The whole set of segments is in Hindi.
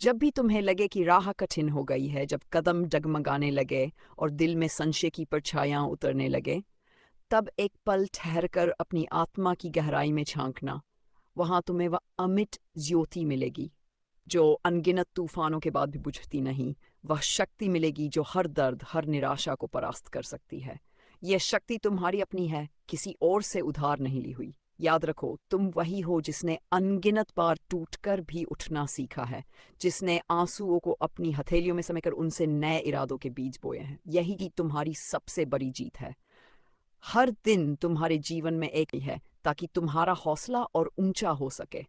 जब भी तुम्हें लगे कि राह कठिन हो गई है, जब कदम डगमगाने लगे और दिल में संशय की परछाइयां उतरने लगे, तब एक पल ठहरकर अपनी आत्मा की गहराई में झांकना। वहां तुम्हें वह अमिट ज्योति मिलेगी जो अनगिनत तूफानों के बाद भी बुझती नहीं। वह शक्ति मिलेगी जो हर दर्द, हर निराशा को परास्त कर सकती है। यह शक्ति तुम्हारी अपनी है, किसी और से उधार नहीं ली हुई। याद रखो, तुम वही हो जिसने अनगिनत बार टूटकर भी उठना सीखा है, जिसने आंसुओं को अपनी हथेलियों में समेकर उनसे नए इरादों के बीज बोए हैं। यही की तुम्हारी सबसे बड़ी जीत है। हर दिन तुम्हारे जीवन में एक ही है ताकि तुम्हारा हौसला और ऊंचा हो सके।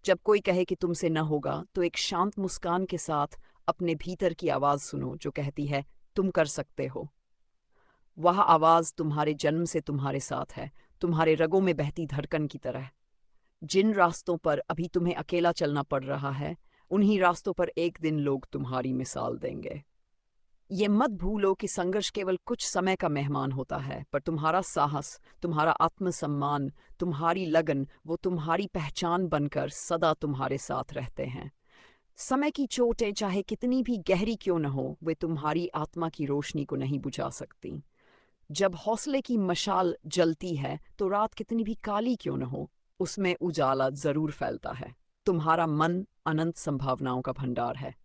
जब कोई कहे कि तुमसे न होगा, तो एक शांत मुस्कान के साथ अपने भीतर की आवाज सुनो जो कहती है तुम कर सकते हो। वह आवाज तुम्हारे जन्म से तुम्हारे साथ है, तुम्हारे रगों में बहती धड़कन की तरह। जिन रास्तों पर अभी तुम्हें अकेला चलना पड़ रहा है, उन्हीं रास्तों पर एक दिन लोग तुम्हारी मिसाल देंगे। ये मत भूलो कि संघर्ष केवल कुछ समय का मेहमान होता है, पर तुम्हारा साहस, तुम्हारा आत्मसम्मान, तुम्हारी लगन, वो तुम्हारी पहचान बनकर सदा तुम्हारे साथ रहते हैं। समय की चोटें चाहे कितनी भी गहरी क्यों न हो, वे तुम्हारी आत्मा की रोशनी को नहीं बुझा सकती। जब हौसले की मशाल जलती है, तो रात कितनी भी काली क्यों न हो, उसमें उजाला जरूर फैलता है। तुम्हारा मन अनंत संभावनाओं का भंडार है।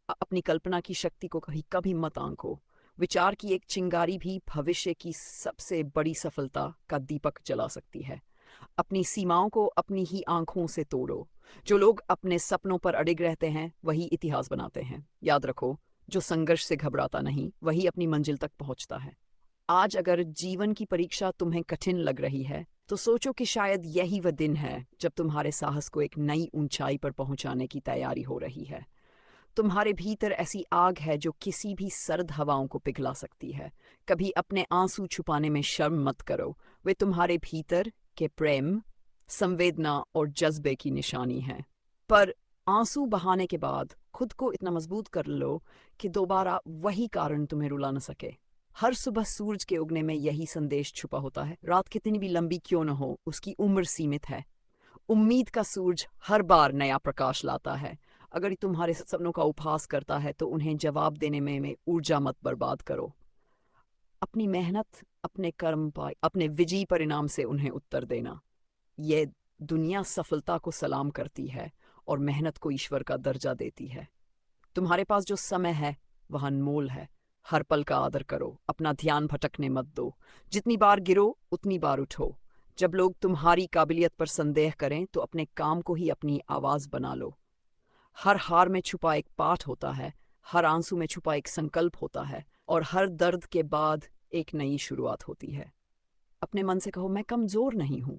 अपनी कल्पना की शक्ति को कभी कभी मत आंको। विचार की एक चिंगारी भी भविष्य की सबसे बड़ी सफलता का दीपक जला सकती है। अपनी सीमाओं को अपनी ही आंखों से तोड़ो। जो लोग अपने सपनों पर अडिग रहते हैं, वही इतिहास बनाते हैं। याद रखो, जो संघर्ष से घबराता नहीं, वही अपनी मंजिल तक पहुंचता है। आज अगर जीवन की परीक्षा तुम्हें कठिन लग रही है, तो सोचो कि शायद यही वह दिन है जब तुम्हारे साहस को एक नई ऊंचाई पर पहुंचाने की तैयारी हो रही है। तुम्हारे भीतर ऐसी आग है जो किसी भी सर्द हवाओं को पिघला सकती है। कभी अपने आंसू छुपाने में शर्म मत करो। वे तुम्हारे भीतर के प्रेम, संवेदना और जज्बे की निशानी है। पर आंसू बहाने के बाद खुद को इतना मजबूत कर लो कि दोबारा वही कारण तुम्हें रुला न सके। हर सुबह सूरज के उगने में यही संदेश छुपा होता है, रात कितनी भी लंबी क्यों न हो, उसकी उम्र सीमित है। उम्मीद का सूरज हर बार नया प्रकाश लाता है। अगर तुम्हारे सपनों का उपहास करता है, तो उन्हें जवाब देने में ऊर्जा मत बर्बाद करो। अपनी मेहनत, अपने कर्म पाए, अपने विजयी परिणाम से उन्हें उत्तर देना। ये दुनिया सफलता को सलाम करती है और मेहनत को ईश्वर का दर्जा देती है। तुम्हारे पास जो समय है वह अनमोल है। हर पल का आदर करो, अपना ध्यान भटकने मत दो। जितनी बार गिरो उतनी बार उठो। जब लोग तुम्हारी काबिलियत पर संदेह करें, तो अपने काम को ही अपनी आवाज बना लो। हर हार में छुपा एक पाठ होता है, हर आंसू में छुपा एक संकल्प होता है, और हर दर्द के बाद एक नई शुरुआत होती है। अपने मन से कहो, मैं कमजोर नहीं हूं।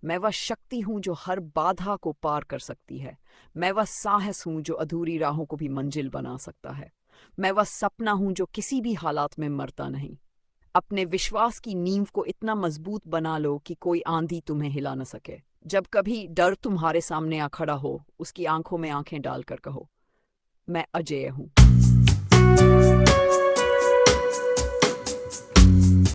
मैं वह शक्ति हूं जो हर बाधा को पार कर सकती है। मैं वह साहस हूं जो अधूरी राहों को भी मंजिल बना सकता है। मैं वह सपना हूं जो किसी भी हालात में मरता नहीं। अपने विश्वास की नींव को इतना मजबूत बना लो कि कोई आंधी तुम्हें हिला न सके। जब कभी डर तुम्हारे सामने आ खड़ा हो, उसकी आंखों में आंखें डालकर कहो, मैं अजेय हूं।